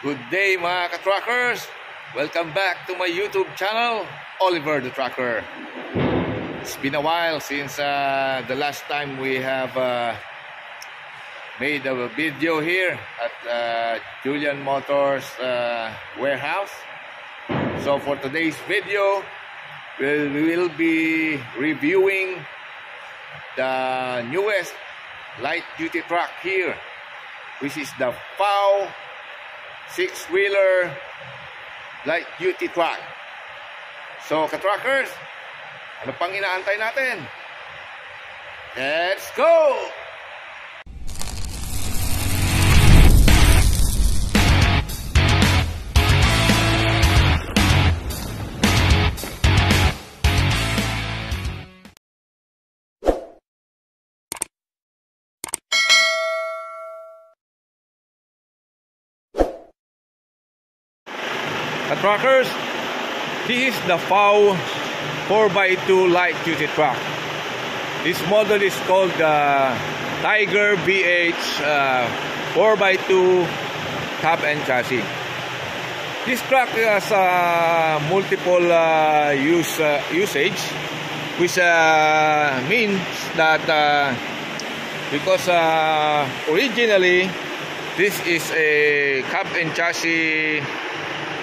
Good day mga ka-truckers! Welcome back to my YouTube channel, Oliver the Trucker. It's been a while since the last time we have made a video here at Julian Motors warehouse. So for today's video, we will be reviewing the newest light-duty truck here, which is the FAW 6-wheeler light-duty truck. So, ka-truckers, ano pang inaantay natin? Let's go! Truckers, this is the FAW 4x2 light-duty truck. This model is called the Tiger BH 4x2 cab and chassis. This truck has multiple usage, which means that because originally this is a cab and chassis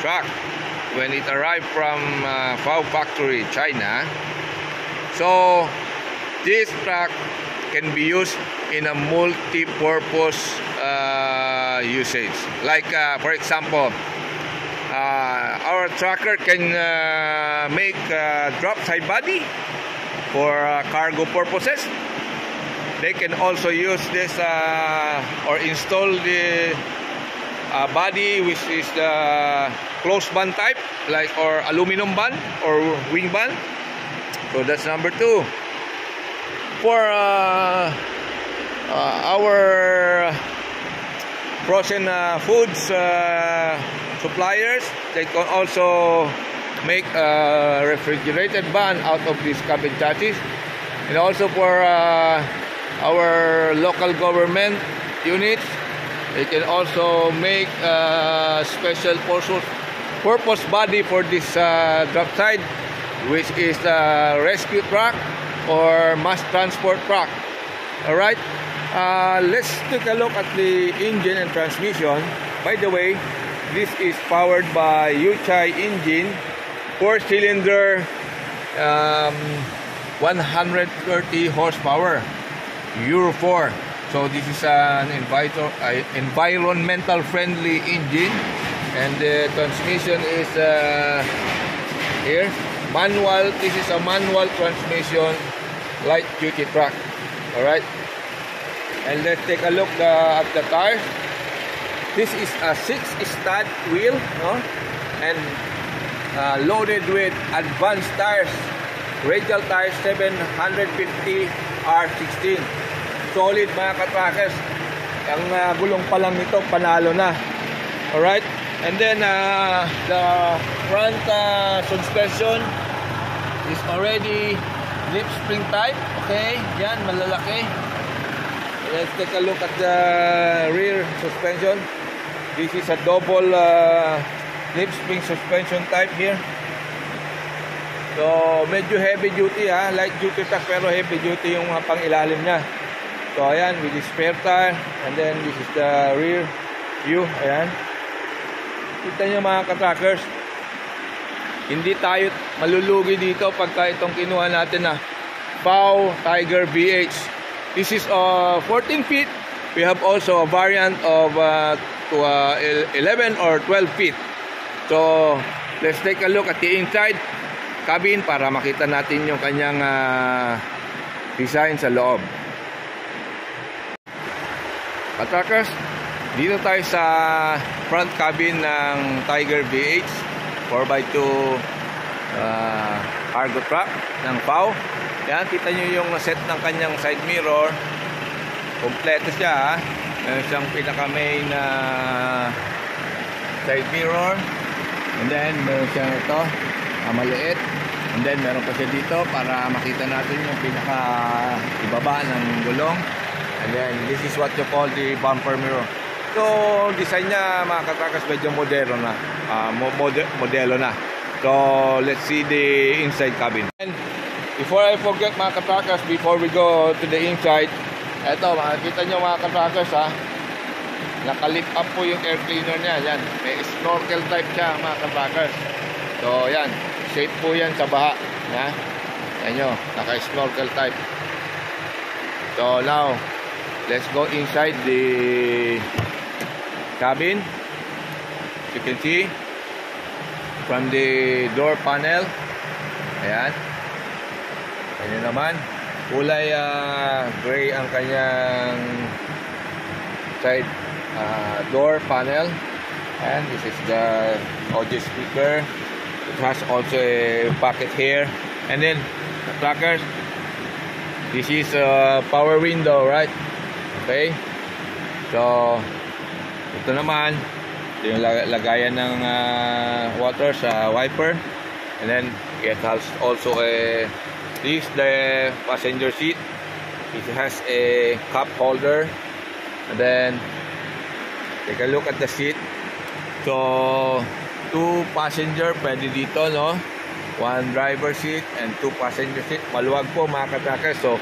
truck when it arrived from FAW factory, China. So this truck can be used in a multi-purpose usage. Like for example, our trucker can make drop side body for cargo purposes. They can also use this or install the body which is the closed band type, like or aluminum band or wing band. So that's number two. For our frozen foods suppliers, they can also make a refrigerated band out of this cab and chassis. And also for our local government units, they can also make a special purpose body for this drop side, which is the rescue truck or mass transport truck. Alright, let's take a look at the engine and transmission. By the way, this is powered by Yuchai engine, 4-cylinder, 130 horsepower, Euro 4. So this is an environmental friendly engine, and the transmission is here, manual. This is a manual transmission light duty truck. All right, and let's take a look at the tires. This is a 6-stud wheel, no? And loaded with advanced tires, radial tires 750 R16. Solid mga ka-truckers. Ang gulong pa lang nito panalo na. Alright, and then the front suspension is already lip spring type. Okay, yan, malalaki. Let's take a look at the rear suspension. This is a double lip spring suspension type here. So medyo heavy duty, light duty truck pero heavy duty yung pang ilalim niya. So ayan, with the spare tire, and then this is the rear view. Ayan, kita nyo mga ka-truckers, hindi tayo malulugi dito pagka itong kinuha natin na FAW Tiger BH. This is 14 feet. We have also a variant of 11 or 12 feet. So let's take a look at the inside cabin para makita natin yung kanyang design sa loob. Truckers, dito tayo sa front cabin ng Tiger BH 4x2 cargo truck ng FAW. Yan, kita nyo yung set ng kanyang side mirror. Kompleto siya, meron siyang pinaka main side mirror, and then meron siyang ito maliit, And then meron pa siya dito para makita natin yung pinaka ibaba ng gulong. And then this is what you call the bumper mirror. So design niya mga katrakas medyo modelo na. Modelo na. So let's see the inside cabin. And before I forget mga katrakas, before we go to the inside, eto makikita nyo mga katrakas ha, nakalip up po yung air cleaner niya. Yan, may snorkel type siya mga katrakas. So yan, safe po yan sa baha. Yan nyo, naka-snorkel type. So now, let's go inside the cabin. You can see from the door panel. Ayan. Ayan naman. Kulay gray ang kanyang side door panel. And this is the audio speaker. It has also a pocket here. And then the trackers. This is a power window, right? Okay. So ito naman, ito yung lagayan ng water sa wiper. And then it has also a, this the passenger seat. It has a cup holder. And then take a look at the seat. So 2 passenger pwede dito, no? 1 driver seat and 2 passenger seat. Maluwag po mga katrackers. So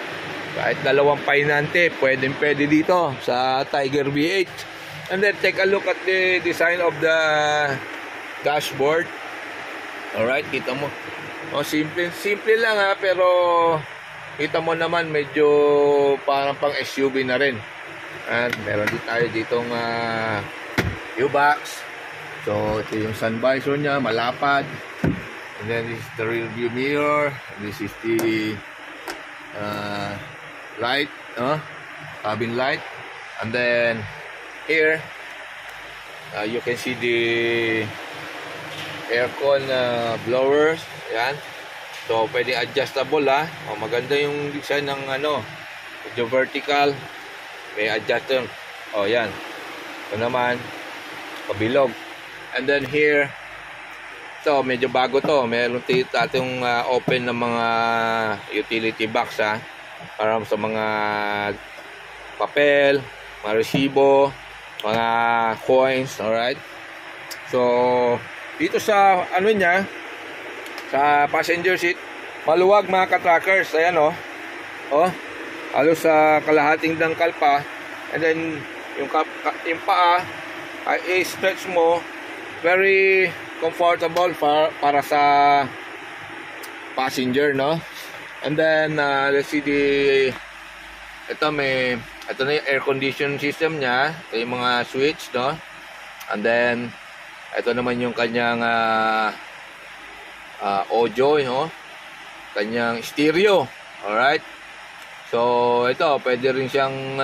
kahit dalawang painante pwede dito sa Tiger V8. And then take a look at the design of the dashboard. Alright, kita mo. Simple lang ha, pero kita mo naman medyo parang pang SUV na rin. And meron din tayo ditong U-box. So ito yung sun visor niya, malapad. And then this is the rear view mirror. This is the light, cabin light. And then here you can see the aircon blowers. Yan. So pwede adjustable ha. Maganda yung design ng medyo vertical. May adjuster. Yan. Ito naman kabilog. And then here, ito medyo bago to. Meron tatong open na mga utility box ha. Para sa mga papel, mga resibo, mga coins, alright? So dito sa niya, sa passenger seat, maluwag mga katrackers. Ayan halos sa kalahating dangkal pa. And then yung paa ay stretch mo, very comfortable para sa passenger, no? And then let's see ito na yung air condition system niya. Ito yung mga switch, no? And then ito naman yung kanyang audio, no? Kanyang stereo. Alright? So ito, pwede rin siyang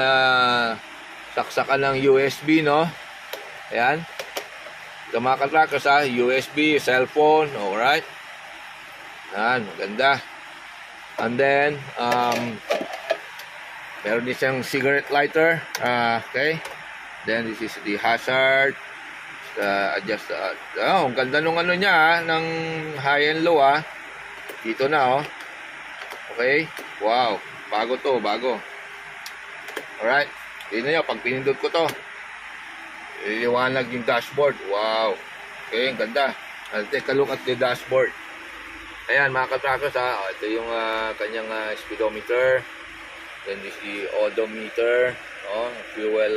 saksakan ng USB, no? Ayan. Ito mga katrackers ha, USB, cellphone, alright. Ayan, maganda. And then meron din siyang cigarette lighter. Okay. Then this is the hazard. Adjust. Ang ganda nung niya ng high and low Dito na Okay. Wow. Bago to, bago. Alright. Tignan nyo, pag pinindot ko to, iliwanag yung dashboard. Wow. Okay, ang ganda. I'll take a look at the dashboard. Ayan mga katrackers ito yung kanyang speedometer. Then this is the odometer, fuel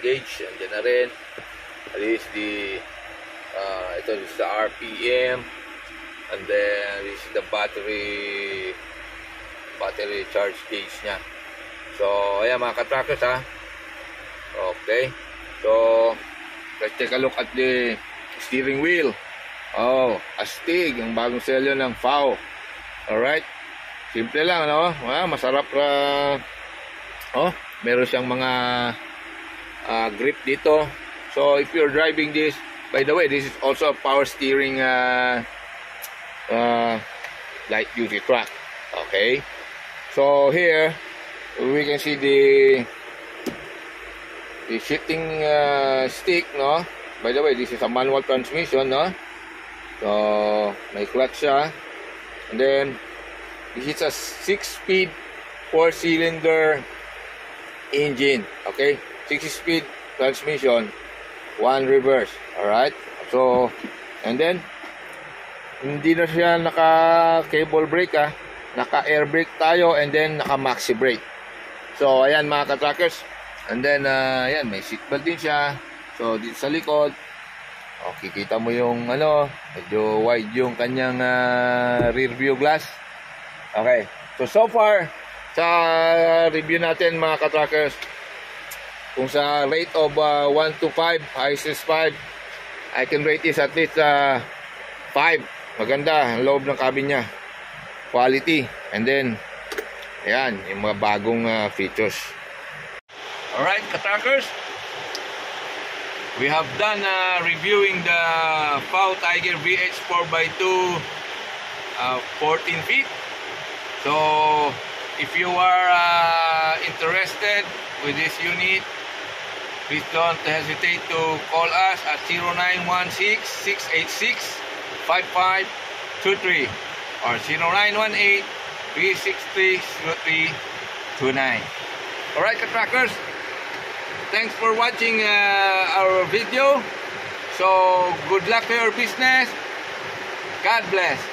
gauge, andyan na rin. This is the ito is the RPM, and then this is the battery charge gauge nya. So ayan mga katrackers Okay. So let's take a look at the steering wheel. Astig, ang bagong selyo ng FAW. Alright. Simple lang, masarap meron siyang mga grip dito. So if you're driving this, by the way, this is also a power steering light duty truck. Okay. So here we can see the shifting stick, By the way, this is a manual transmission, So may clutch siya. And then this is a 6-speed 4-cylinder engine. Okay, 6-speed transmission, 1 reverse. Alright, so and then hindi na siya naka cable brake, naka air brake tayo, and then naka maxi brake. So ayan mga ka-trackers, and then ayan, may seatbelt din siya. So dito sa likod, kita mo yung medyo wide yung kanyang rear view glass. Okay, so far sa review natin mga ka-trackers, kung sa rate of 1 to 5, ISIS 5, I can rate this at least 5. Maganda ang loob ng cabin niya, quality, and then ayan yung mga bagong features. Alright ka-trackers, we have done reviewing the FAW Tiger VH 4x2 14 feet. So if you are interested with this unit, please don't hesitate to call us at 0916-686-5523 or 0918-363-0329. Alright ka-trackers, thanks for watching our video. So good luck to your business. God bless.